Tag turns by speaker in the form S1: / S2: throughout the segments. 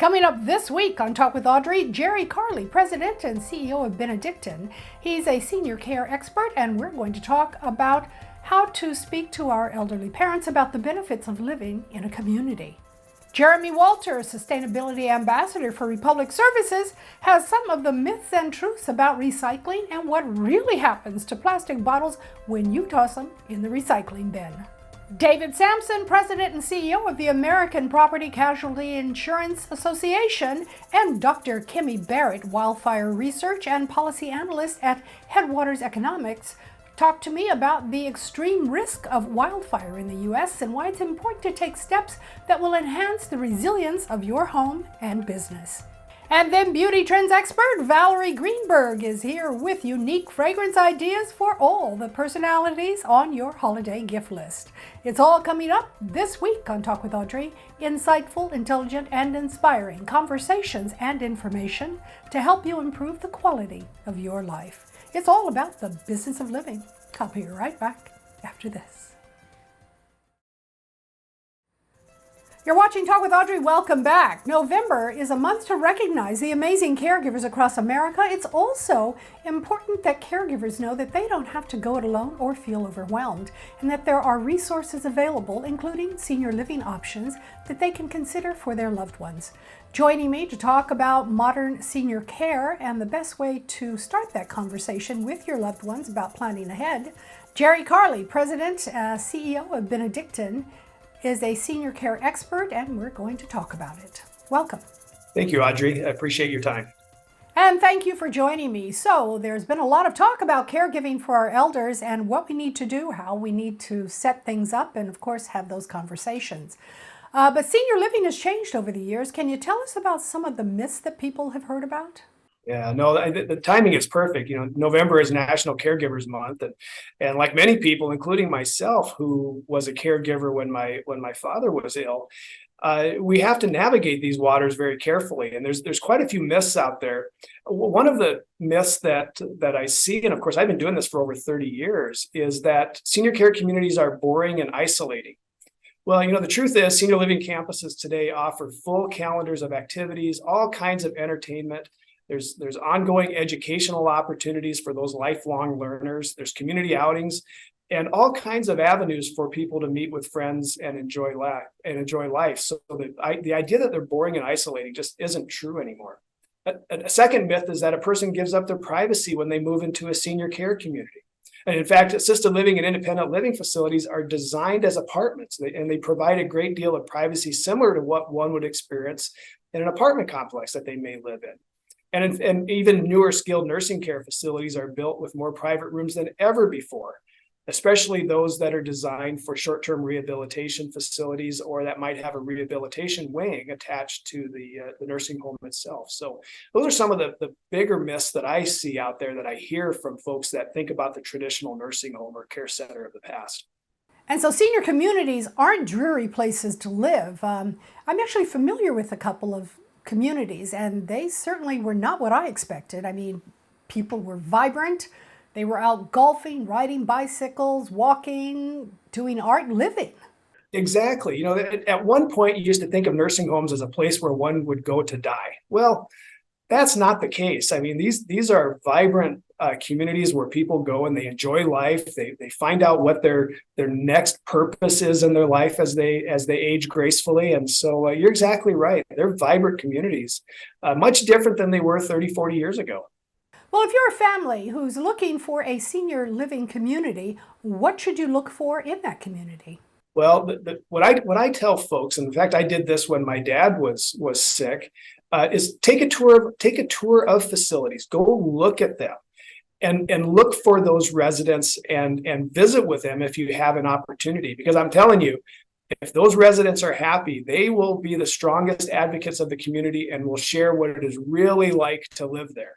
S1: Coming up this week on Talk with Audrey, Jerry Carley, President and CEO of Benedictine. He's a senior care expert, and we're going to talk about how to speak to our elderly parents about the benefits of living in a community. Jeremy Walters, Sustainability Ambassador for Republic Services, has some of the myths and truths about recycling and what really happens to plastic bottles when you toss them in the recycling bin. David Sampson, President and CEO of the American Property Casualty Insurance Association, and Dr. Kimmy Barrett, Wildfire Research and Policy Analyst at Headwaters Economics, talk to me about the extreme risk of wildfire in the U.S. and why it's important to take steps that will enhance the resilience of your home and business. And then beauty trends expert Valerie Greenberg is here with unique fragrance ideas for all the personalities on your holiday gift list. It's all coming up this week on Talk with Audrey. Insightful, intelligent, and inspiring conversations and information to help you improve the quality of your life. It's all about the business of living. I'll be right back after this. You're watching Talk with Audrey. Welcome back. November is a month to recognize the amazing caregivers across America. It's also important that caregivers know that they don't have to go it alone or feel overwhelmed, and that there are resources available, including senior living options, that they can consider for their loved ones. Joining me to talk about modern senior care and the best way to start that conversation with your loved ones about planning ahead, Jerry Carley, President, CEO of Benedictine, is a senior care expert, and we're going to talk about it. Welcome.
S2: Thank you, Audrey. I appreciate your time.
S1: And thank you for joining me. So there's been a lot of talk about caregiving for our elders and what we need to do, how we need to set things up, and of course have those conversations. But senior living has changed over the years. Can you tell us about some of the myths that people have heard about?
S2: Yeah, no, the timing is perfect. November is National Caregivers Month, and like many people, including myself, who was a caregiver when my father was ill, we have to navigate these waters very carefully. And there's quite a few myths out there. One of the myths that I see, and of course I've been doing this for over 30 years, is that senior care communities are boring and isolating. Well, the truth is senior living campuses today offer full calendars of activities, all kinds of entertainment. There's ongoing educational opportunities for those lifelong learners. There's community outings and all kinds of avenues for people to meet with friends and enjoy life. So the idea that they're boring and isolating just isn't true anymore. A second myth is that a person gives up their privacy when they move into a senior care community. And in fact, assisted living and independent living facilities are designed as apartments, and they provide a great deal of privacy similar to what one would experience in an apartment complex that they may live in. And even newer skilled nursing care facilities are built with more private rooms than ever before, especially those that are designed for short-term rehabilitation facilities or that might have a rehabilitation wing attached to the nursing home itself. So those are some of the bigger myths that I see out there that I hear from folks that think about the traditional nursing home or care center of the past.
S1: And so senior communities aren't dreary places to live. I'm actually familiar with a couple of communities, and they certainly were not what I expected. I mean, people were vibrant. They were out golfing, riding bicycles, walking, doing art, living.
S2: Exactly. At one point, you used to think of nursing homes as a place where one would go to die. Well, that's not the case. I mean, these are vibrant communities where people go and they enjoy life. They find out what their next purpose is in their life as they age gracefully. And so you're exactly right. They're vibrant communities, much different than they were 30, 40 years ago.
S1: Well, if you're a family who's looking for a senior living community, what should you look for in that community?
S2: Well, what I tell folks, and in fact, I did this when my dad was sick, is take a tour of facilities. Go look at them, and look for those residents and visit with them if you have an opportunity. Because I'm telling you, if those residents are happy, they will be the strongest advocates of the community and will share what it is really like to live there.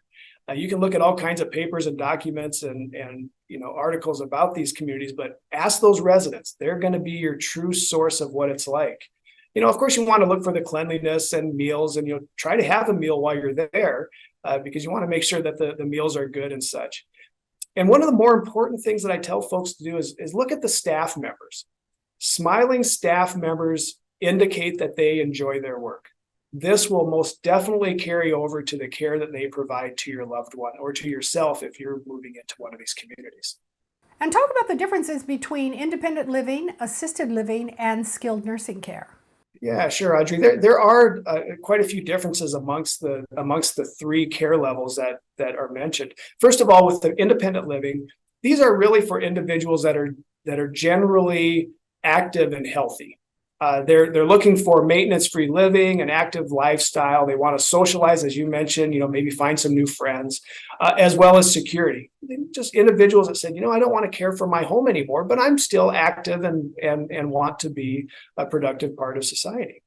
S2: You can look at all kinds of papers and documents and articles about these communities, but ask those residents. They're going to be your true source of what it's like. Of course, you want to look for the cleanliness and meals, and try to have a meal while you're there because you want to make sure that the meals are good and such. And one of the more important things that I tell folks to do is look at the staff members. Smiling staff members indicate that they enjoy their work. this will most definitely carry over to the care that they provide to your loved one or to yourself if you're moving into one of these communities.
S1: And talk about the differences between independent living, assisted living, and skilled nursing care.
S2: Yeah, sure, Audrey. There are quite a few differences amongst the three care levels that are mentioned. First of all, with the independent living, these are really for individuals that are generally active and healthy. They're looking for maintenance-free living, an active lifestyle. They want to socialize, as you mentioned, maybe find some new friends, as well as security. Just individuals that said, I don't want to care for my home anymore, but I'm still active and want to be a productive part of society.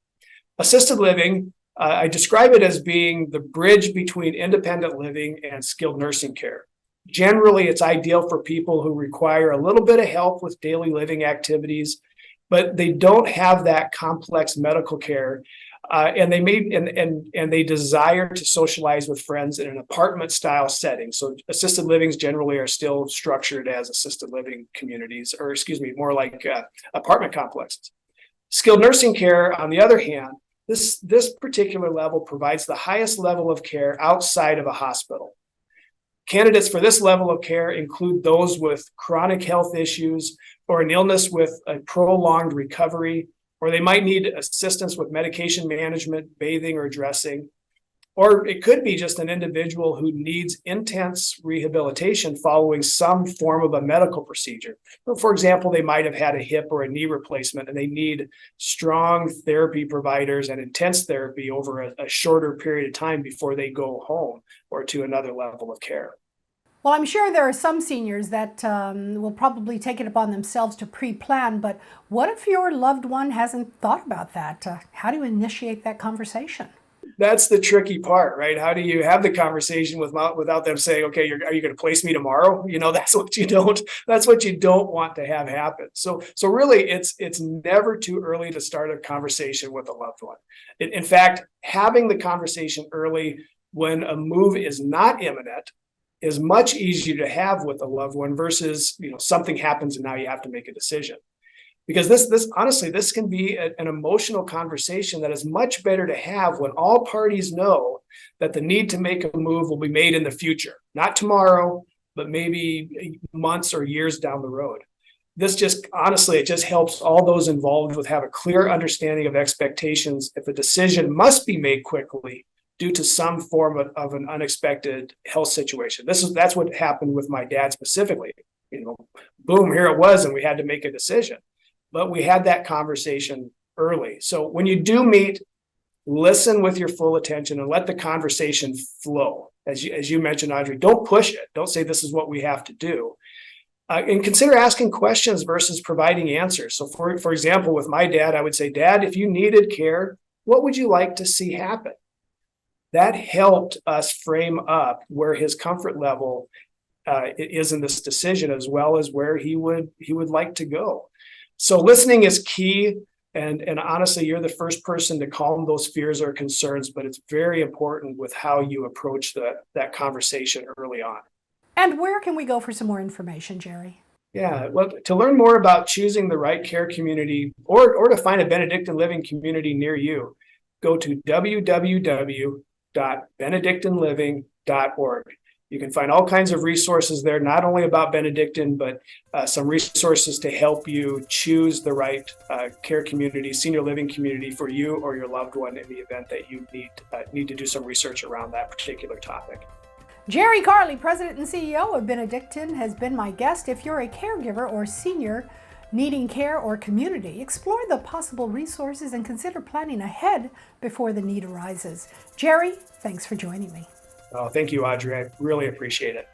S2: Assisted living, I describe it as being the bridge between independent living and skilled nursing care. Generally, it's ideal for people who require a little bit of help with daily living activities, but they don't have that complex medical care, and they desire to socialize with friends in an apartment-style setting. So assisted livings generally are still structured as assisted living communities, or more like apartment complexes. Skilled nursing care, on the other hand, this particular level provides the highest level of care outside of a hospital. Candidates for this level of care include those with chronic health issues or an illness with a prolonged recovery, or they might need assistance with medication management, bathing, or dressing. Or it could be just an individual who needs intense rehabilitation following some form of a medical procedure. For example, they might have had a hip or a knee replacement and they need strong therapy providers and intense therapy over a shorter period of time before they go home or to another level of care.
S1: Well, I'm sure there are some seniors that will probably take it upon themselves to pre-plan, but what if your loved one hasn't thought about that? How do you initiate that conversation?
S2: That's the tricky part, right? How do you have the conversation without them saying, okay, are you going to place me tomorrow? That's what you don't want to have happen. So really it's never too early to start a conversation with a loved one. In fact, having the conversation early when a move is not imminent is much easier to have with a loved one versus, something happens and now you have to make a decision. Because this honestly, this can be an emotional conversation that is much better to have when all parties know that the need to make a move will be made in the future, not tomorrow, but maybe months or years down the road. This it just helps all those involved with have a clear understanding of expectations if a decision must be made quickly due to some form of an unexpected health situation. That's what happened with my dad specifically. Boom, here it was, and we had to make a decision. But we had that conversation early. So when you do meet, listen with your full attention and let the conversation flow. As you mentioned, Audrey, don't push it. Don't say this is what we have to do. And consider asking questions versus providing answers. So for example, with my dad, I would say, Dad, if you needed care, what would you like to see happen? That helped us frame up where his comfort level is in this decision, as well as where he would like to go. So listening is key, and honestly, you're the first person to calm those fears or concerns, but it's very important with how you approach that conversation early on.
S1: And where can we go for some more information, Jerry?
S2: Yeah, well, to learn more about choosing the right care community or to find a Benedictine living community near you, go to www.benedictineliving.org. You can find all kinds of resources there, not only about Benedictine, but some resources to help you choose the right care community, senior living community for you or your loved one in the event that you need to do some research around that particular topic.
S1: Jerry Carley, President and CEO of Benedictine, has been my guest. If you're a caregiver or senior needing care or community, explore the possible resources and consider planning ahead before the need arises. Jerry, thanks for joining me.
S2: Oh, thank you, Audrey. I really appreciate it.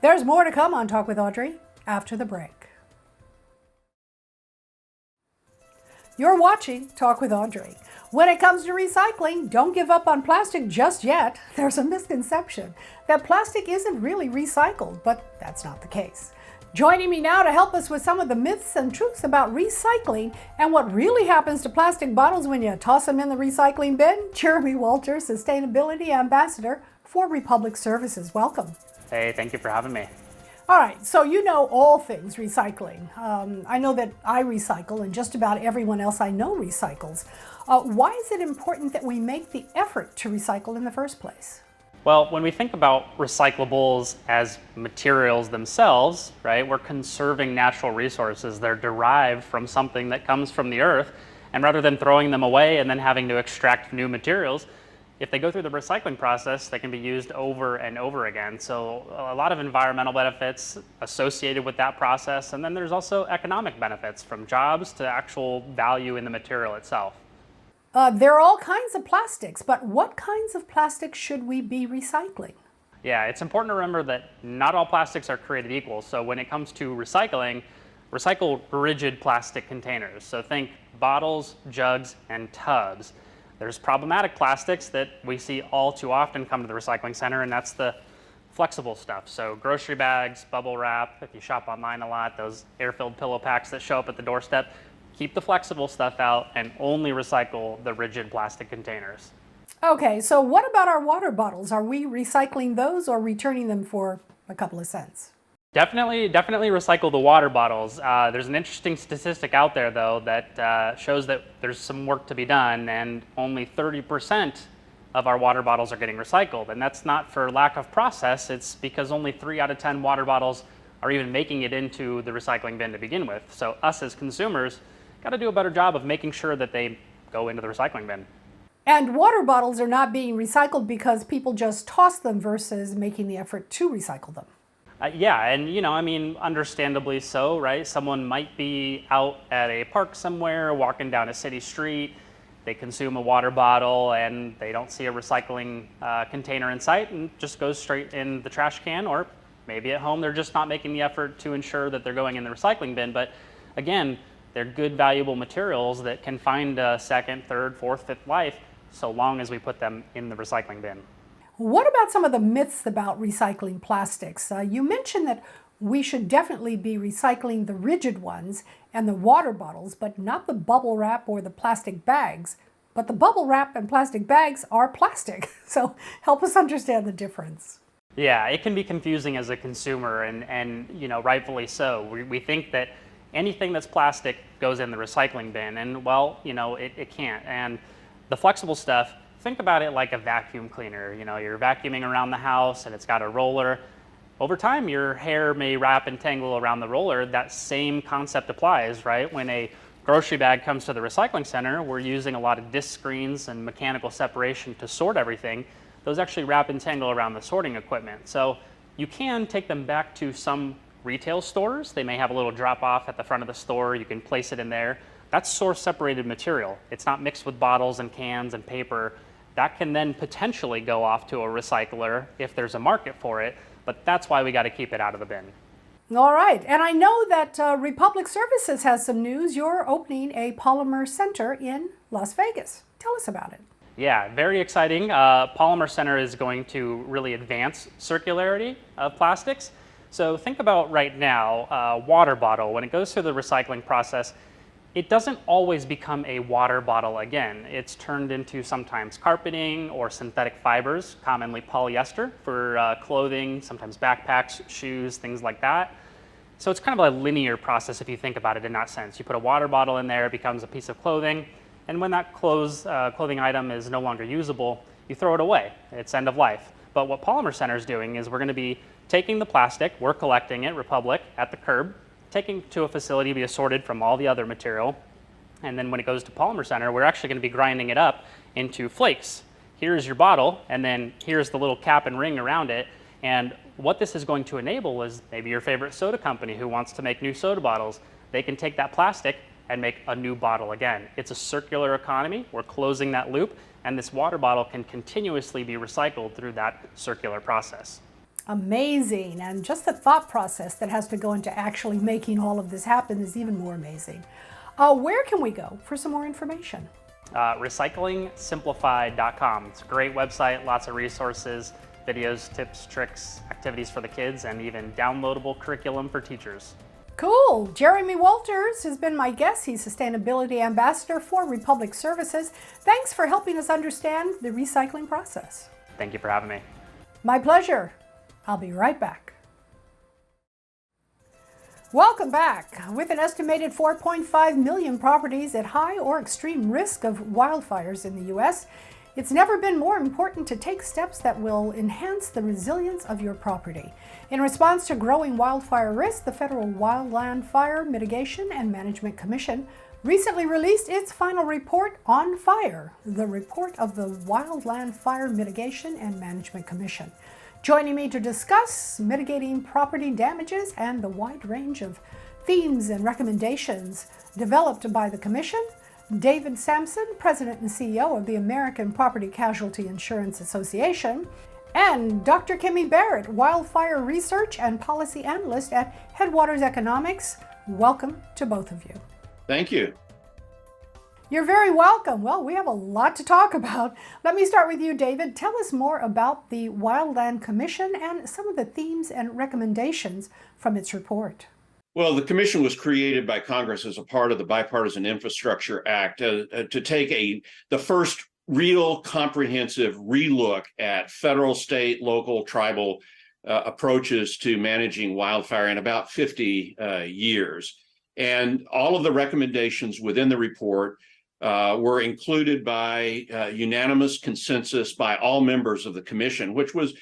S1: There's more to come on Talk with Audrey after the break. You're watching Talk with Audrey. When it comes to recycling, don't give up on plastic just yet. There's a misconception that plastic isn't really recycled, but that's not the case. Joining me now to help us with some of the myths and truths about recycling and what really happens to plastic bottles when you toss them in the recycling bin, Jeremy Walter, Sustainability Ambassador for Republic Services. Welcome.
S3: Hey, thank you for having me.
S1: All right, so you know all things recycling. I know that I recycle, and just about everyone else I know recycles. Why is it important that we make the effort to recycle in the first place?
S3: Well, when we think about recyclables as materials themselves, right, we're conserving natural resources. They're derived from something that comes from the earth. And rather than throwing them away and then having to extract new materials, if they go through the recycling process, they can be used over and over again. So a lot of environmental benefits associated with that process. And then there's also economic benefits, from jobs to actual value in the material itself.
S1: There are all kinds of plastics, but what kinds of plastics should we be recycling?
S3: Yeah, it's important to remember that not all plastics are created equal. So when it comes to recycling, recycle rigid plastic containers. So think bottles, jugs, and tubs. There's problematic plastics that we see all too often come to the recycling center, and that's the flexible stuff. So grocery bags, bubble wrap, if you shop online a lot, those air-filled pillow packs that show up at the doorstep. Keep the flexible stuff out and only recycle the rigid plastic containers.
S1: Okay, so what about our water bottles? Are we recycling those or returning them for a couple of cents?
S3: Definitely recycle the water bottles. There's an interesting statistic out there, though, that shows that there's some work to be done, and only 30% of our water bottles are getting recycled. And that's not for lack of process, it's because only 3 out of 10 water bottles are even making it into the recycling bin to begin with. So us as consumers got to do a better job of making sure that they go into the recycling bin.
S1: And water bottles are not being recycled because people just toss them versus making the effort to recycle them.
S3: Yeah, and understandably so, right? Someone might be out at a park somewhere, walking down a city street, they consume a water bottle and they don't see a recycling container in sight and just goes straight in the trash can, or maybe at home they're just not making the effort to ensure that they're going in the recycling bin. But again, they're good, valuable materials that can find a second, third, fourth, fifth life so long as we put them in the recycling bin.
S1: What about some of the myths about recycling plastics? You mentioned that we should definitely be recycling the rigid ones and the water bottles, but not the bubble wrap or the plastic bags. But the bubble wrap and plastic bags are plastic. So help us understand the difference.
S3: Yeah, it can be confusing as a consumer, and rightfully so. We think that anything that's plastic goes in the recycling bin, and well, it can't. And the flexible stuff, think about it like a vacuum cleaner. You're vacuuming around the house and it's got a roller. Over time, your hair may wrap and tangle around the roller. That same concept applies, right? When a grocery bag comes to the recycling center, we're using a lot of disc screens and mechanical separation to sort everything. Those actually wrap and tangle around the sorting equipment. So you can take them back to some retail stores. They may have a little drop off at the front of the store. You can place it in there. That's source separated material. It's not mixed with bottles and cans and paper. That can then potentially go off to a recycler if there's a market for it, but that's why we got to keep it out of the bin.
S1: All right, and I know that Republic Services has some news. You're opening a polymer center in Las Vegas. Tell us about it.
S3: Yeah, very exciting. Polymer Center is going to really advance circularity of plastics. So think about right now, a water bottle, when it goes through the recycling process, it doesn't always become a water bottle again. It's turned into sometimes carpeting or synthetic fibers, commonly polyester for clothing, sometimes backpacks, shoes, things like that. So it's kind of a linear process if you think about it in that sense. You put a water bottle in there, it becomes a piece of clothing, and when that clothing item is no longer usable, you throw it away. It's end of life. But what Polymer Center is doing is we're going to be taking the plastic, we're collecting it, Republic, at the curb, taking to a facility to be sorted from all the other material, and then when it goes to Polymer Center, we're actually going to be grinding it up into flakes. Here's your bottle, and then here's the little cap and ring around it, and what this is going to enable is maybe your favorite soda company who wants to make new soda bottles. They can take that plastic and make a new bottle again. It's a circular economy. We're closing that loop, and this water bottle can continuously be recycled through that circular process.
S1: Amazing, and just the thought process that has to go into actually making all of this happen is even more amazing. Where can we go for some more information?
S3: Recyclingsimplified.com. It's a great website, lots of resources, videos, tips, tricks, activities for the kids, and even downloadable curriculum for teachers.
S1: Cool. Jeremy Walters has been my guest. He's Sustainability Ambassador for Republic Services. Thanks for helping us understand the recycling process.
S3: Thank you for having me.
S1: My pleasure. I'll be right back. Welcome back. With an estimated 4.5 million properties at high or extreme risk of wildfires in the U.S., it's never been more important to take steps that will enhance the resilience of your property. In response to growing wildfire risk, the Federal Wildland Fire Mitigation and Management Commission recently released its final report on fire, the report of the Wildland Fire Mitigation and Management Commission. Joining me to discuss mitigating property damages and the wide range of themes and recommendations developed by the Commission, David Sampson, President and CEO of the American Property Casualty Insurance Association, and Dr. Kimmy Barrett, Wildfire Research and Policy Analyst at Headwaters Economics. Welcome to both of you.
S4: Thank you.
S1: You're very welcome. Well, we have a lot to talk about. Let me start with you, David. Tell us more about the Wildland Commission and some of the themes and recommendations from its report.
S4: Well, the commission was created by Congress as a part of the Bipartisan Infrastructure Act to take the first real comprehensive relook at federal, state, local, tribal approaches to managing wildfire in about 50 years. And all of the recommendations within the report were included by unanimous consensus by all members of the commission, which was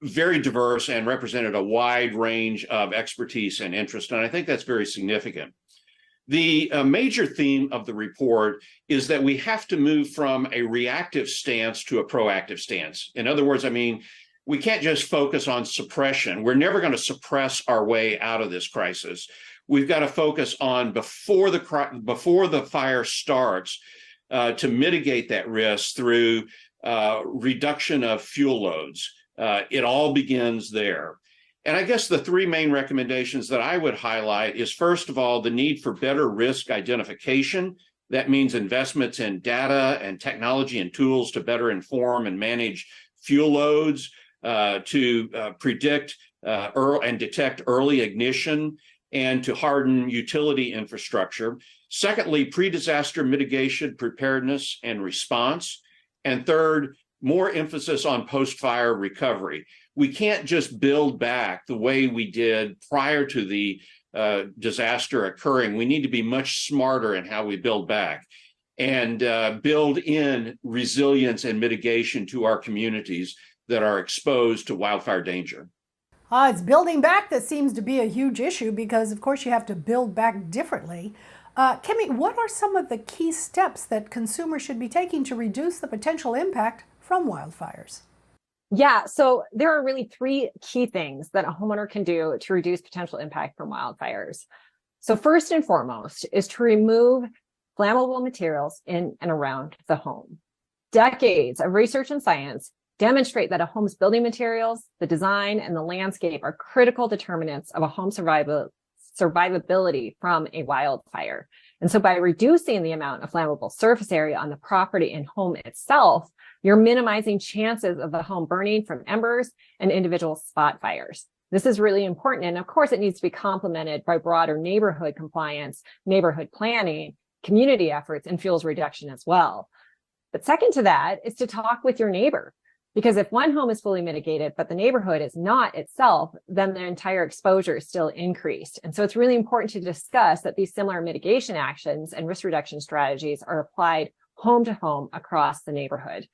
S4: very diverse and represented a wide range of expertise and interest. And I think that's very significant. The major theme of the report is that we have to move from a reactive stance to a proactive stance. In other words, we can't just focus on suppression. We're never going to suppress our way out of this crisis. We've got to focus on before the fire starts to mitigate that risk through reduction of fuel loads. It all begins there. And I guess the three main recommendations that I would highlight is, first of all, the need for better risk identification. That means investments in data and technology and tools to better inform and manage fuel loads, to predict and detect early ignition, and to harden utility infrastructure. Secondly, pre-disaster mitigation, preparedness, and response. And third, more emphasis on post-fire recovery. We can't just build back the way we did prior to the disaster occurring. We need to be much smarter in how we build back and build in resilience and mitigation to our communities that are exposed to wildfire danger.
S1: It's building back that seems to be a huge issue because, of course, you have to build back differently. Kimmy, what are some of the key steps that consumers should be taking to reduce the potential impact from wildfires?
S5: Yeah, so there are really three key things that a homeowner can do to reduce potential impact from wildfires. So first and foremost is to remove flammable materials in and around the home. Decades of research and science demonstrate that a home's building materials, the design, and the landscape are critical determinants of a home's survivability from a wildfire. And so by reducing the amount of flammable surface area on the property and home itself, you're minimizing chances of the home burning from embers and individual spot fires. This is really important. And of course, it needs to be complemented by broader neighborhood compliance, neighborhood planning, community efforts, and fuels reduction as well. But second to that is to talk with your neighbor. Because if one home is fully mitigated, but the neighborhood is not itself, then the entire exposure is still increased. And so it's really important to discuss that these similar mitigation actions and risk reduction strategies are applied home to home across the neighborhood.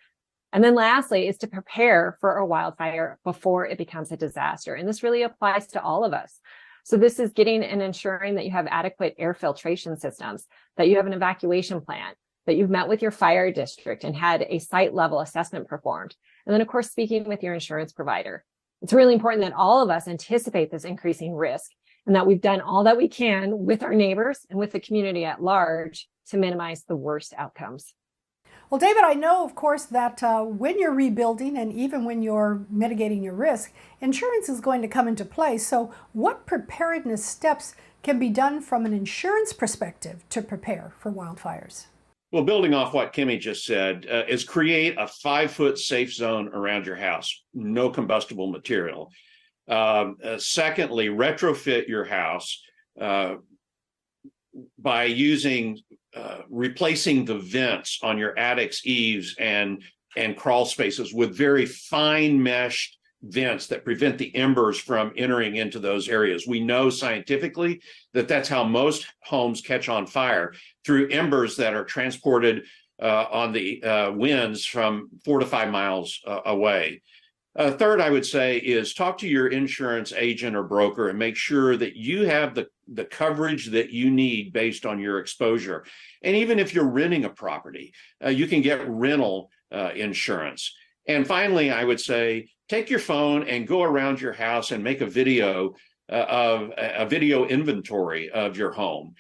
S5: And then lastly is to prepare for a wildfire before it becomes a disaster. And this really applies to all of us. So this is getting and ensuring that you have adequate air filtration systems, that you have an evacuation plan, that you've met with your fire district and had a site level assessment performed. And then, of course, speaking with your insurance provider. It's really important that all of us anticipate this increasing risk and that we've done all that we can with our neighbors and with the community at large to minimize the worst outcomes.
S1: Well, David, I know, of course, that when you're rebuilding and even when you're mitigating your risk, insurance is going to come into play. So what preparedness steps can be done from an insurance perspective to prepare for wildfires?
S4: Well, building off what Kimmy just said, is create a 5-foot safe zone around your house, no combustible material. Secondly, retrofit your house by replacing the vents on your attic's eaves and crawl spaces with very fine meshed vents that prevent the embers from entering into those areas. We know scientifically that that's how most homes catch on fire, through embers that are transported on the winds from 4 to 5 miles away. Third, I would say, is talk to your insurance agent or broker and make sure that you have the coverage that you need based on your exposure. And even if you're renting a property, you can get rental insurance. And finally, I would say, take your phone and go around your house and make a video inventory of your home.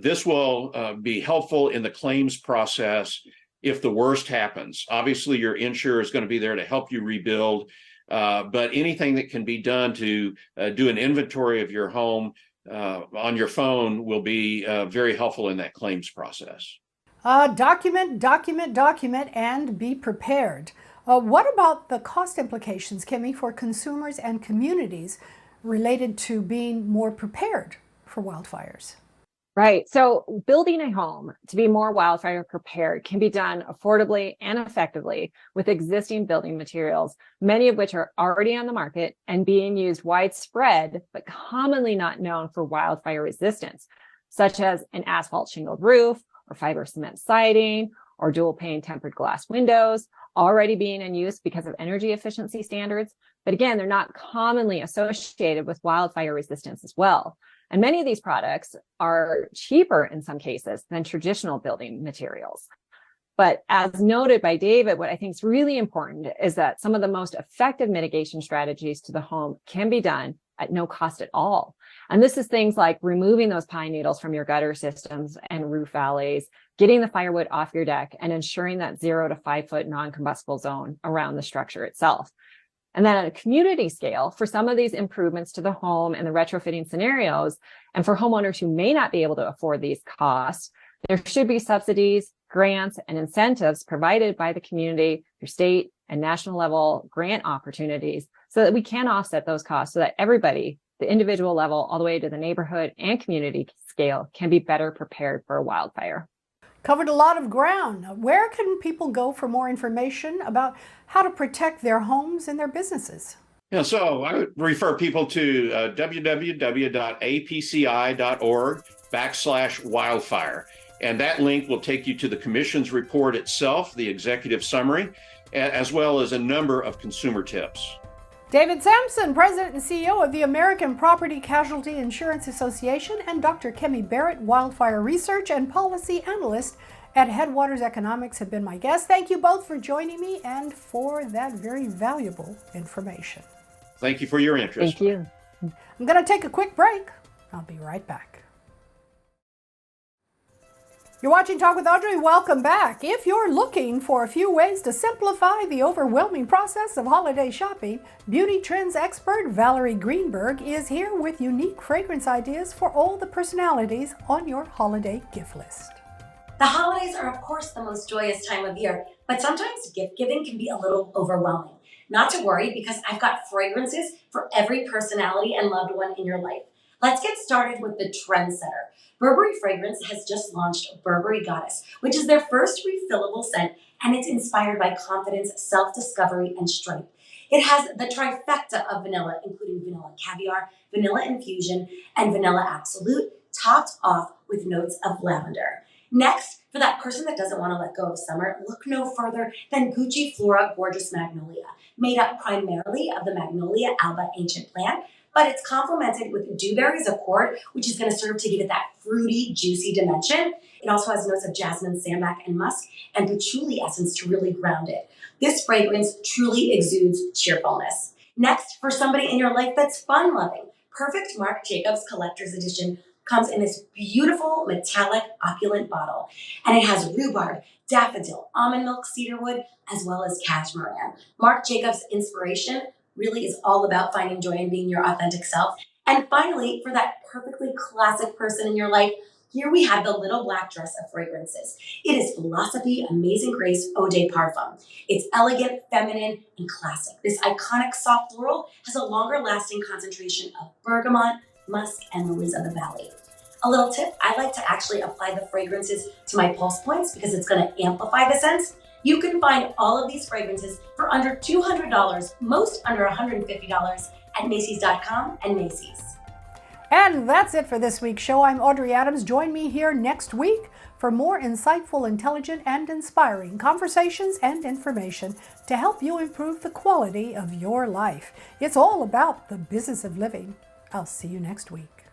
S4: This will be helpful in the claims process if the worst happens. Obviously, your insurer is going to be there to help you rebuild, but anything that can be done to do an inventory of your home on your phone will be very helpful in that claims process.
S1: Document, and be prepared. What about the cost implications, Kimmy, for consumers and communities related to being more prepared for wildfires?
S5: Right. So building a home to be more wildfire prepared can be done affordably and effectively with existing building materials, many of which are already on the market and being used widespread, but commonly not known for wildfire resistance, such as an asphalt shingled roof or fiber cement siding or dual pane tempered glass windows, already being in use because of energy efficiency standards. But again, they're not commonly associated with wildfire resistance as well. And many of these products are cheaper in some cases than traditional building materials. But as noted by David, what I think is really important is that some of the most effective mitigation strategies to the home can be done at no cost at all. And this is things like removing those pine needles from your gutter systems and roof valleys, getting the firewood off your deck, and ensuring that 0 to 5 foot non-combustible zone around the structure itself. And then at a community scale, for some of these improvements to the home and the retrofitting scenarios, and for homeowners who may not be able to afford these costs, there should be subsidies, grants, and incentives provided by the community through state and national level grant opportunities so that we can offset those costs so that everybody, the individual level, all the way to the neighborhood and community scale, can be better prepared for a wildfire.
S1: Covered a lot of ground. Where can people go for more information about how to protect their homes and their businesses?
S4: Yeah, so I would refer people to www.apci.org/wildfire. And that link will take you to the Commission's report itself, the executive summary, as well as a number of consumer tips.
S1: David Sampson, President and CEO of the American Property Casualty Insurance Association, and Dr. Kimmy Barrett, Wildfire Research and Policy Analyst at Headwaters Economics, have been my guests. Thank you both for joining me and for that very valuable information.
S4: Thank you for your interest.
S5: Thank you.
S1: I'm going to take a quick break. I'll be right back. You're watching Talk with Audrey. Welcome back. If you're looking for a few ways to simplify the overwhelming process of holiday shopping, beauty trends expert Valerie Greenberg is here with unique fragrance ideas for all the personalities on your holiday gift list.
S6: The holidays are, of course, the most joyous time of year, but sometimes gift giving can be a little overwhelming. Not to worry, because I've got fragrances for every personality and loved one in your life. Let's get started with the trendsetter. Burberry Fragrance has just launched Burberry Goddess, which is their first refillable scent, and it's inspired by confidence, self-discovery, and strength. It has the trifecta of vanilla, including vanilla caviar, vanilla infusion, and vanilla absolute, topped off with notes of lavender. Next, for that person that doesn't want to let go of summer, look no further than Gucci Flora Gorgeous Magnolia, made up primarily of the Magnolia alba ancient plant, but it's complemented with dewberries accord, which is going to serve to give it that fruity, juicy dimension. It also has notes of jasmine, sambac, and musk, and patchouli essence to really ground it. This fragrance truly exudes cheerfulness. Next, for somebody in your life that's fun-loving, Perfect Marc Jacobs Collector's Edition comes in this beautiful metallic opulent bottle, and it has rhubarb, daffodil, almond milk, cedarwood, as well as cashmeran. Marc Jacobs' inspiration really is all about finding joy in being your authentic self. And finally, for that perfectly classic person in your life, here we have the little black dress of fragrances. It is Philosophy Amazing Grace Eau de Parfum. It's elegant, feminine, and classic. This iconic soft floral has a longer lasting concentration of bergamot, musk, and lilies of the valley. A little tip, I like to actually apply the fragrances to my pulse points because it's going to amplify the scents. You can find all of these fragrances for under $200, most under $150 at Macy's.com and Macy's.
S1: And that's it for this week's show. I'm Audrey Adams. Join me here next week for more insightful, intelligent, and inspiring conversations and information to help you improve the quality of your life. It's all about the business of living. I'll see you next week.